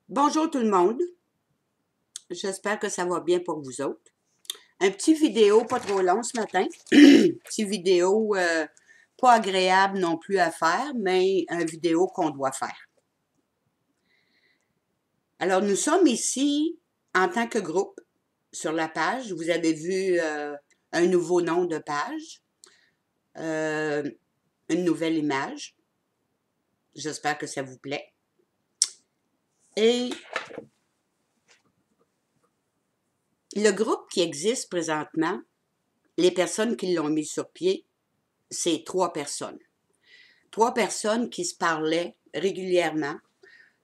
Bonjour tout le monde, j'espère que ça va bien pour vous autres. Un petit vidéo pas trop long ce matin, petit vidéo pas agréable non plus à faire, mais un vidéo qu'on doit faire. Alors nous sommes ici en tant que groupe sur la page, vous avez vu un nouveau nom de page, une nouvelle image, j'espère que ça vous plaît. Et le groupe qui existe présentement, les personnes qui l'ont mis sur pied, c'est 3 personnes. 3 personnes qui se parlaient régulièrement,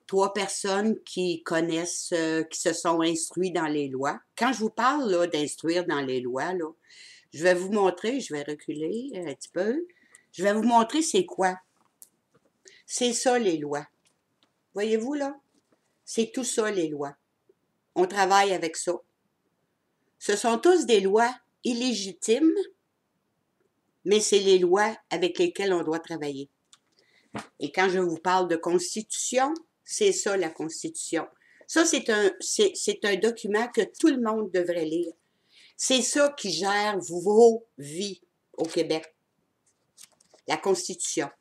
3 personnes qui connaissent, qui se sont instruits dans les lois. Quand je vous parle là d'instruire dans les lois, là, je vais vous montrer, je vais reculer un petit peu, je vais vous montrer c'est quoi. C'est ça les lois. Voyez-vous là? C'est tout ça les lois. On travaille avec ça. Ce sont tous des lois illégitimes, mais c'est les lois avec lesquelles on doit travailler. Et quand je vous parle de constitution, c'est ça la constitution. Ça, c'est un document que tout le monde devrait lire. C'est ça qui gère vos vies au Québec. La constitution.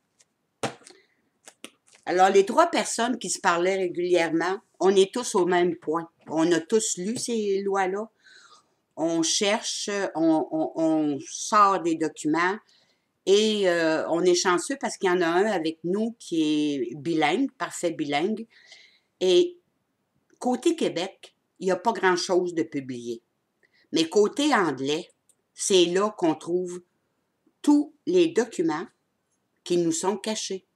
Alors, les 3 personnes qui se parlaient régulièrement, on est tous au même point. On a tous lu ces lois-là. On cherche, on sort des documents. Et on est chanceux parce qu'il y en a un avec nous qui est bilingue, parfait bilingue. Et côté Québec, il n'y a pas grand-chose de publié. Mais côté anglais, c'est là qu'on trouve tous les documents qui nous sont cachés.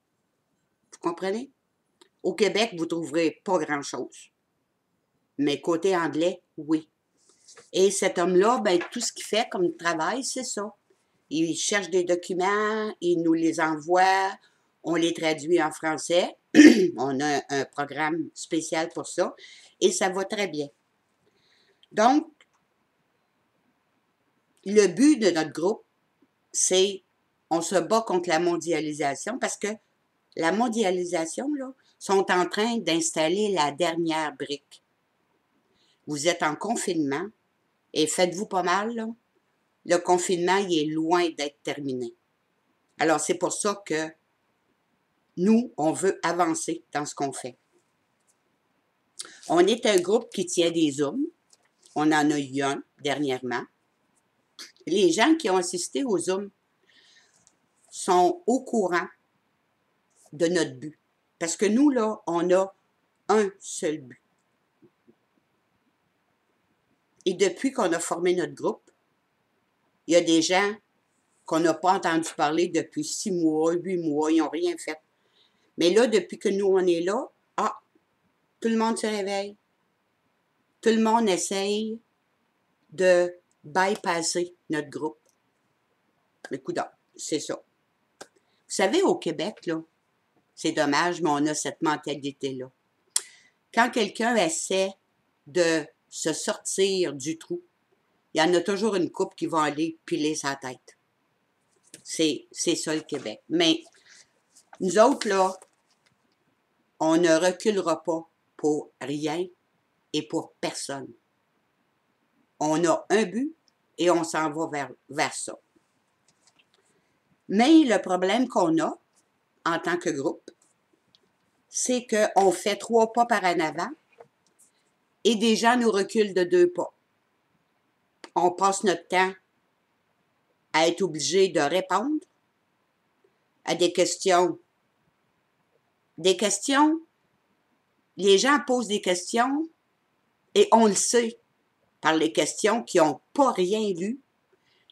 Vous comprenez? Au Québec, vous ne trouverez pas grand-chose. Mais côté anglais, oui. Et cet homme-là, ben, tout ce qu'il fait comme travail, c'est ça. Il cherche des documents, il nous les envoie, on les traduit en français. On a un programme spécial pour ça et ça va très bien. Donc, le but de notre groupe, c'est on se bat contre la mondialisation parce que la mondialisation, là, sont en train d'installer la dernière brique. Vous êtes en confinement et faites-vous pas mal, là. Le confinement, il est loin d'être terminé. Alors, c'est pour ça que nous, on veut avancer dans ce qu'on fait. On est un groupe qui tient des Zooms. On en a eu un dernièrement. Les gens qui ont assisté aux Zooms sont au courant de notre but. Parce que nous, là, on a un seul but. Et depuis qu'on a formé notre groupe, il y a des gens qu'on n'a pas entendu parler depuis 6 mois, 8 mois, ils n'ont rien fait. Mais là, depuis que nous, on est là, tout le monde se réveille. Tout le monde essaye de bypasser notre groupe. Mais coudonc, c'est ça. Vous savez, au Québec, là, c'est dommage, mais on a cette mentalité-là. Quand quelqu'un essaie de se sortir du trou, il y en a toujours une couple qui va aller piler sa tête. C'est ça le Québec. Mais nous autres, là, on ne reculera pas pour rien et pour personne. On a un but et on s'en va vers ça. Mais le problème qu'on a en tant que groupe, c'est qu'on fait 3 pas par en avant et des gens nous reculent de 2 pas. On passe notre temps à être obligé de répondre à des questions. Des questions, les gens posent des questions et on le sait par les questions qui n'ont pas rien lu,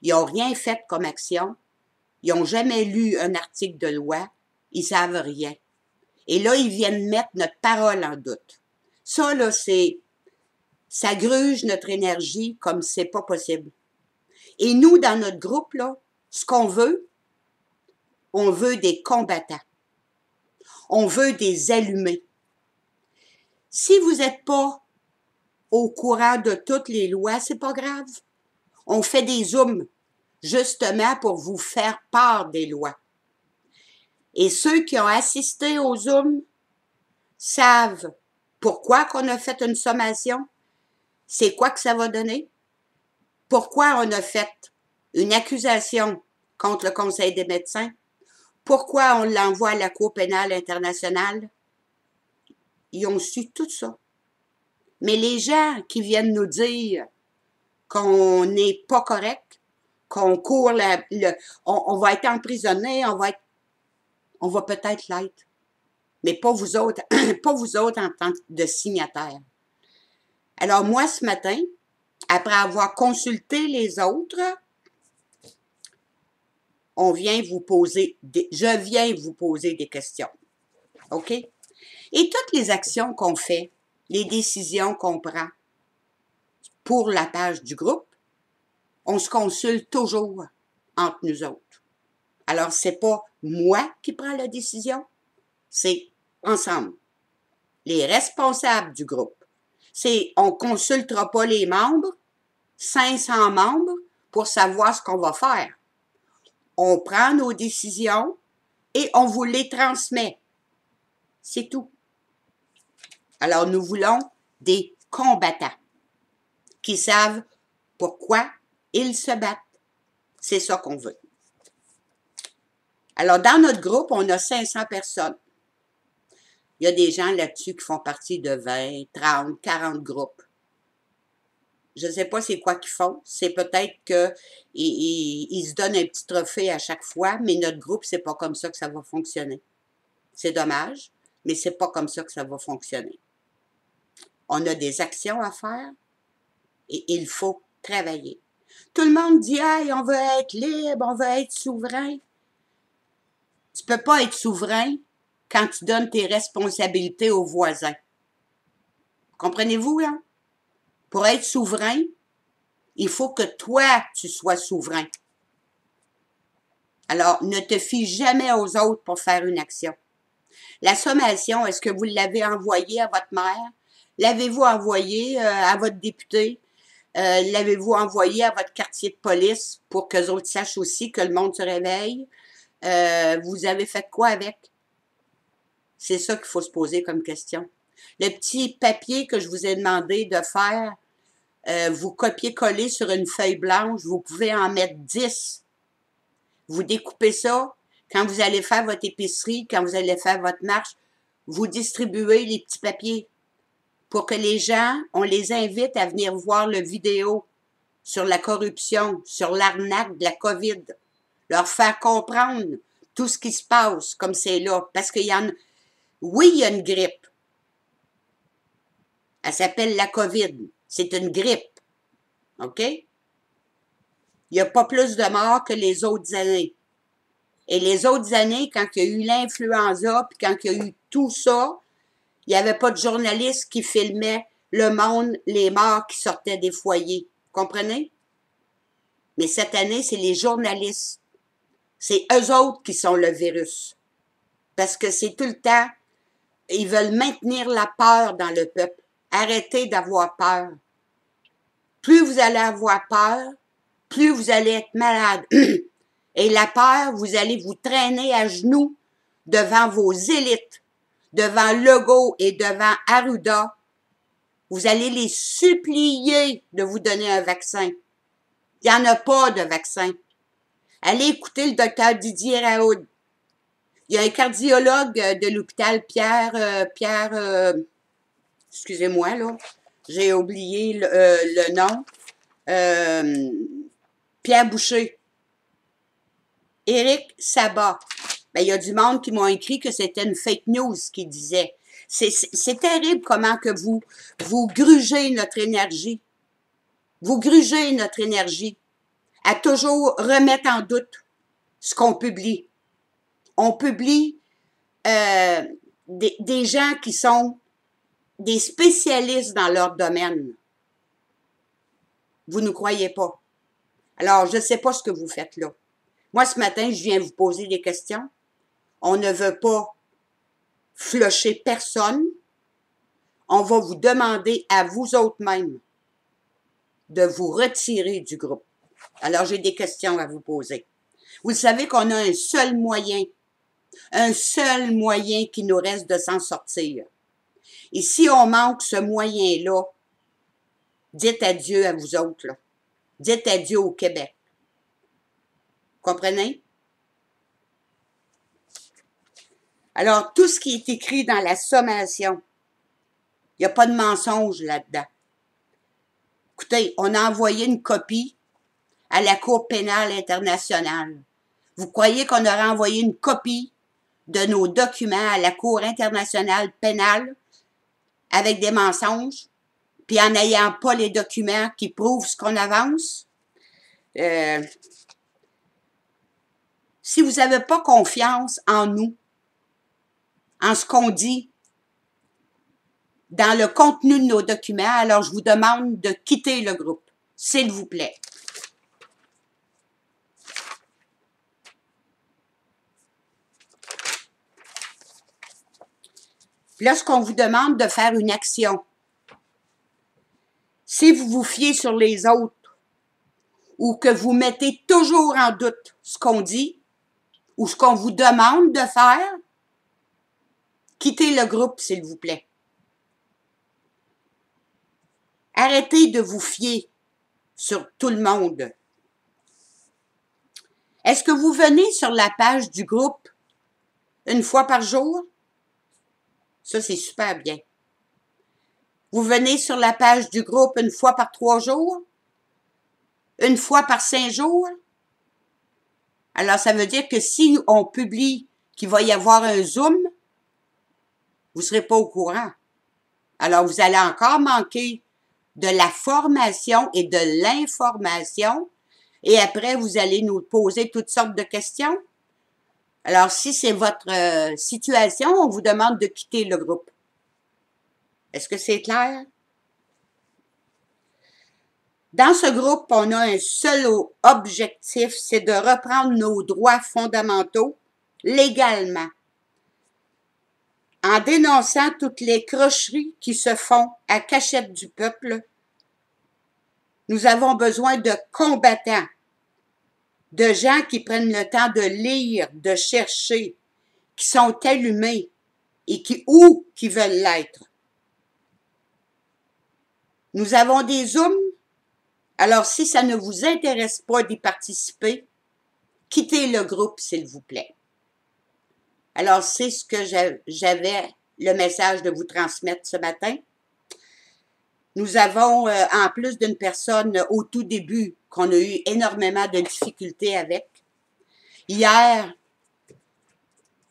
ils n'ont rien fait comme action, ils n'ont jamais lu un article de loi, ils ne savent rien. Et là, ils viennent mettre notre parole en doute. Ça, là, ça gruge notre énergie comme c'est pas possible. Et nous, dans notre groupe, là, ce qu'on veut, on veut des combattants. On veut des allumés. Si vous n'êtes pas au courant de toutes les lois, c'est pas grave. On fait des Zooms, justement pour vous faire part des lois. Et ceux qui ont assisté aux Zooms savent Pourquoi qu'on a fait une sommation? C'est quoi que ça va donner? Pourquoi on a fait une accusation contre le Conseil des médecins? Pourquoi on l'envoie à la Cour pénale internationale? Ils ont su tout ça. Mais les gens qui viennent nous dire qu'on n'est pas correct, qu'on court on va être emprisonné, on va peut-être l'être. Mais pas vous autres, pas vous autres en tant que signataires. Alors moi, ce matin, après avoir consulté les autres, je viens vous poser des questions. OK? Et toutes les actions qu'on fait, les décisions qu'on prend pour la page du groupe, on se consulte toujours entre nous autres. Alors, c'est pas moi qui prends la décision, c'est ensemble. Les responsables du groupe. On consultera pas les membres, 500 membres, pour savoir ce qu'on va faire. On prend nos décisions et on vous les transmet. C'est tout. Alors, nous voulons des combattants qui savent pourquoi ils se battent. C'est ça qu'on veut. Alors, dans notre groupe, on a 500 personnes. Il y a des gens là-dessus qui font partie de 20, 30, 40 groupes. Je ne sais pas c'est quoi qu'ils font. C'est peut-être qu'ils se donnent un petit trophée à chaque fois, mais notre groupe, c'est pas comme ça que ça va fonctionner. C'est dommage, mais c'est pas comme ça que ça va fonctionner. On a des actions à faire et il faut travailler. Tout le monde dit « Hey, on veut être libre, on veut être souverain ». Tu peux pas être souverain quand tu donnes tes responsabilités aux voisins. Comprenez-vous, là? Pour être souverain, il faut que toi, tu sois souverain. Alors, ne te fie jamais aux autres pour faire une action. La sommation, est-ce que vous l'avez envoyée à votre maire? L'avez-vous envoyée à votre député? L'avez-vous envoyée à votre quartier de police pour que les autres sachent aussi que le monde se réveille? Vous avez fait quoi avec? C'est ça qu'il faut se poser comme question. Le petit papier que je vous ai demandé de faire, vous copiez-collez sur une feuille blanche, vous pouvez en mettre 10. Vous découpez ça. Quand vous allez faire votre épicerie, quand vous allez faire votre marche, vous distribuez les petits papiers pour que les gens, on les invite à venir voir le vidéo sur la corruption, sur l'arnaque de la COVID. Leur faire comprendre tout ce qui se passe comme c'est là. Parce qu'il y en a... Oui, il y a une grippe. Elle s'appelle la COVID. C'est une grippe. OK? Il n'y a pas plus de morts que les autres années. Et les autres années, quand il y a eu l'influenza, puis quand il y a eu tout ça, il n'y avait pas de journalistes qui filmaient le monde, les morts qui sortaient des foyers. Comprenez? Mais cette année, c'est les journalistes. C'est eux autres qui sont le virus. Parce que c'est tout le temps, ils veulent maintenir la peur dans le peuple. Arrêtez d'avoir peur. Plus vous allez avoir peur, plus vous allez être malade. Et la peur, vous allez vous traîner à genoux devant vos élites, devant Legault et devant Arruda. Vous allez les supplier de vous donner un vaccin. Il n'y en a pas de vaccin. Allez écouter le docteur Didier Raoult. Il y a un cardiologue de l'hôpital excusez-moi, là, j'ai oublié le nom, Pierre Boucher. Éric Sabat. Ben, il y a du monde qui m'ont écrit que c'était une fake news qui disait. C'est terrible comment que vous grugez notre énergie. Vous grugez notre énergie à toujours remettre en doute ce qu'on publie. On publie des gens qui sont des spécialistes dans leur domaine. Vous ne croyez pas. Alors, je ne sais pas ce que vous faites là. Moi, ce matin, je viens vous poser des questions. On ne veut pas flusher personne. On va vous demander à vous autres mêmes de vous retirer du groupe. Alors, j'ai des questions à vous poser. Vous savez qu'on a un seul moyen qui nous reste de s'en sortir. Et si on manque ce moyen-là, dites adieu à vous autres, là. Dites adieu au Québec. Comprenez? Alors, tout ce qui est écrit dans la sommation, il n'y a pas de mensonge là-dedans. Écoutez, on a envoyé une copie à la Cour pénale internationale. Vous croyez qu'on aurait envoyé une copie de nos documents à la Cour internationale pénale avec des mensonges, puis en n'ayant pas les documents qui prouvent ce qu'on avance? Si vous n'avez pas confiance en nous, en ce qu'on dit, dans le contenu de nos documents, alors je vous demande de quitter le groupe, s'il vous plaît. Lorsqu'on vous demande de faire une action, si vous vous fiez sur les autres ou que vous mettez toujours en doute ce qu'on dit ou ce qu'on vous demande de faire, quittez le groupe, s'il vous plaît. Arrêtez de vous fier sur tout le monde. Est-ce que vous venez sur la page du groupe une fois par jour? Ça, c'est super bien. Vous venez sur la page du groupe une fois par 3 jours? Une fois par 5 jours? Alors, ça veut dire que si on publie qu'il va y avoir un Zoom, vous ne serez pas au courant. Alors, vous allez encore manquer de la formation et de l'information, et après, vous allez nous poser toutes sortes de questions. Alors, si c'est votre situation, on vous demande de quitter le groupe. Est-ce que c'est clair? Dans ce groupe, on a un seul objectif, c'est de reprendre nos droits fondamentaux légalement, en dénonçant toutes les crocheries qui se font à cachette du peuple. Nous avons besoin de combattants, de gens qui prennent le temps de lire, de chercher, qui sont allumés et qui veulent l'être. Nous avons des Zooms. Alors, si ça ne vous intéresse pas d'y participer, quittez le groupe, s'il vous plaît. Alors, c'est ce que j'avais le message de vous transmettre ce matin. Nous avons, en plus d'une personne au tout début, qu'on a eu énormément de difficultés avec, hier,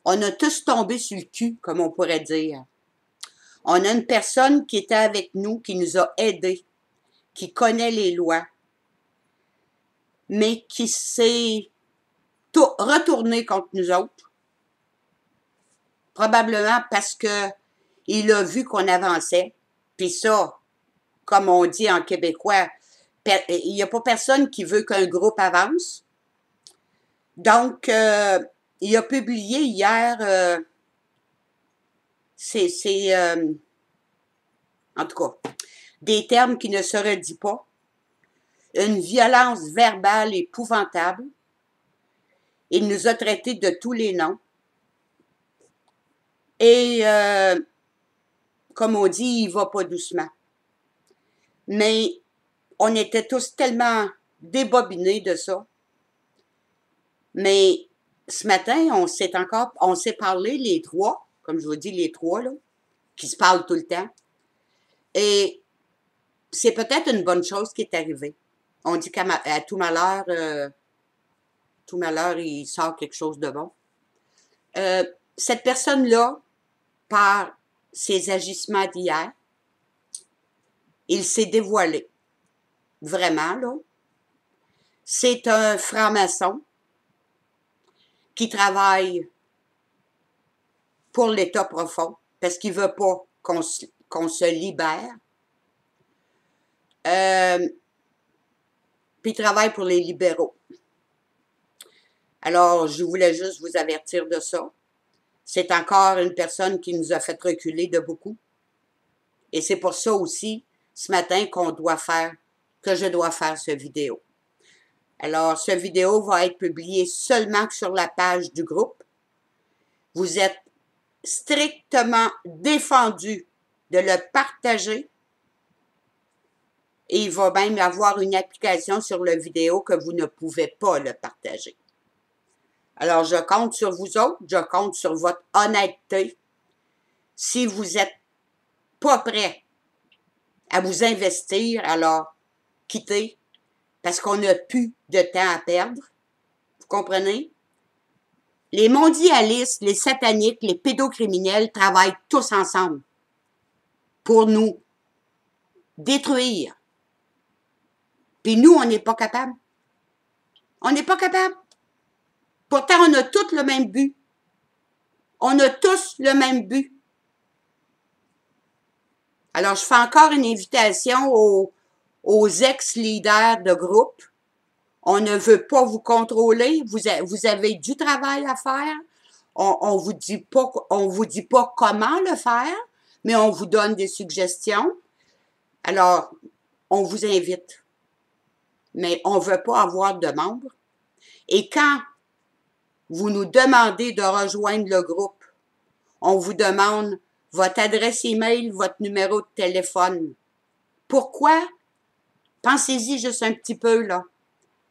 on a tous tombé sur le cul, comme on pourrait dire. On a une personne qui était avec nous, qui nous a aidés, qui connaît les lois, mais qui s'est retourné contre nous autres, probablement parce que il a vu qu'on avançait, puis ça, comme on dit en québécois, il n'y a pas personne qui veut qu'un groupe avance. Donc, il a publié hier, en tout cas, des termes qui ne se redisent pas, une violence verbale épouvantable. Il nous a traités de tous les noms. Et, comme on dit, il va pas doucement. Mais on était tous tellement débobinés de ça. Mais ce matin, on s'est parlé les trois, comme je vous dis, les trois, là, qui se parlent tout le temps. Et c'est peut-être une bonne chose qui est arrivée. On dit qu'à tout malheur, il sort quelque chose de bon. Cette personne-là, par ses agissements d'hier, il s'est dévoilé. Vraiment, là. C'est un franc-maçon qui travaille pour l'État profond, parce qu'il veut pas qu'on se libère. Puis il travaille pour les libéraux. Alors, je voulais juste vous avertir de ça. C'est encore une personne qui nous a fait reculer de beaucoup. Et c'est pour ça aussi, ce matin, que je dois faire cette vidéo. Alors, cette vidéo va être publiée seulement sur la page du groupe. Vous êtes strictement défendus de le partager. Et il va même y avoir une application sur la vidéo que vous ne pouvez pas le partager. Alors, je compte sur vous autres, je compte sur votre honnêteté. Si vous n'êtes pas prêt à vous investir, alors quittez, parce qu'on n'a plus de temps à perdre. Vous comprenez? Les mondialistes, les sataniques, les pédocriminels travaillent tous ensemble pour nous détruire. Puis nous, on n'est pas capable. On n'est pas capable. Pourtant, on a tous le même but. On a tous le même but. Alors, je fais encore une invitation aux ex-leaders de groupe. On ne veut pas vous contrôler. Vous avez du travail à faire. On vous dit pas comment le faire, mais on vous donne des suggestions. Alors, on vous invite. Mais on ne veut pas avoir de membres. Et quand vous nous demandez de rejoindre le groupe, on vous demande votre adresse email, votre numéro de téléphone. Pourquoi? Pensez-y juste un petit peu, là.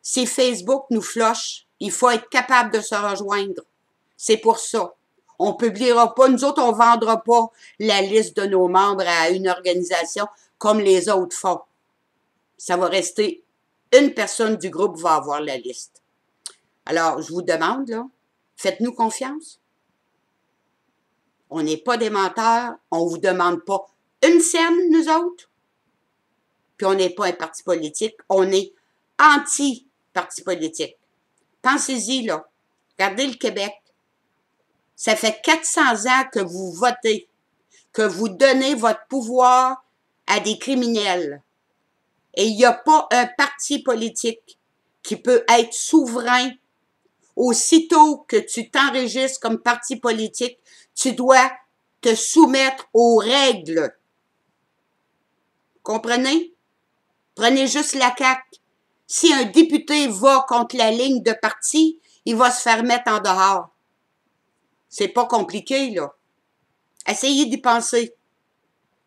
Si Facebook nous floche, il faut être capable de se rejoindre. C'est pour ça. On publiera pas, nous autres, on vendra pas la liste de nos membres à une organisation comme les autres font. Ça va rester, une personne du groupe va avoir la liste. Alors, je vous demande, là, faites-nous confiance. On n'est pas des menteurs, on vous demande pas une scène, nous autres. Puis on n'est pas un parti politique, on est anti-parti politique. Pensez-y, là. Regardez le Québec. Ça fait 400 ans que vous votez, que vous donnez votre pouvoir à des criminels. Et il n'y a pas un parti politique qui peut être souverain. Aussitôt que tu t'enregistres comme parti politique, tu dois te soumettre aux règles. Comprenez? Prenez juste la CAQ. Si un député va contre la ligne de parti, il va se faire mettre en dehors. C'est pas compliqué, là. Essayez d'y penser.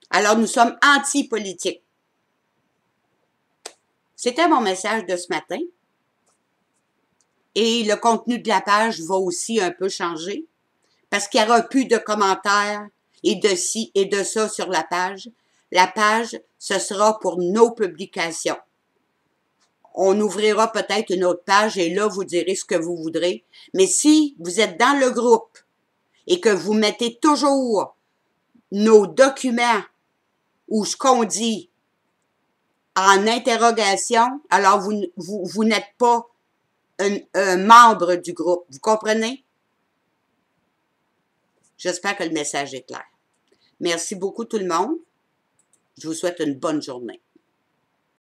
Alors, nous sommes anti-politiques. C'était mon message de ce matin. Et le contenu de la page va aussi un peu changer. Parce qu'il n'y aura plus de commentaires et de ci et de ça sur la page. La page, ce sera pour nos publications. On ouvrira peut-être une autre page et là, vous direz ce que vous voudrez. Mais si vous êtes dans le groupe et que vous mettez toujours nos documents ou ce qu'on dit en interrogation, alors vous n'êtes pas un membre du groupe. Vous comprenez? J'espère que le message est clair. Merci beaucoup tout le monde. Je vous souhaite une bonne journée.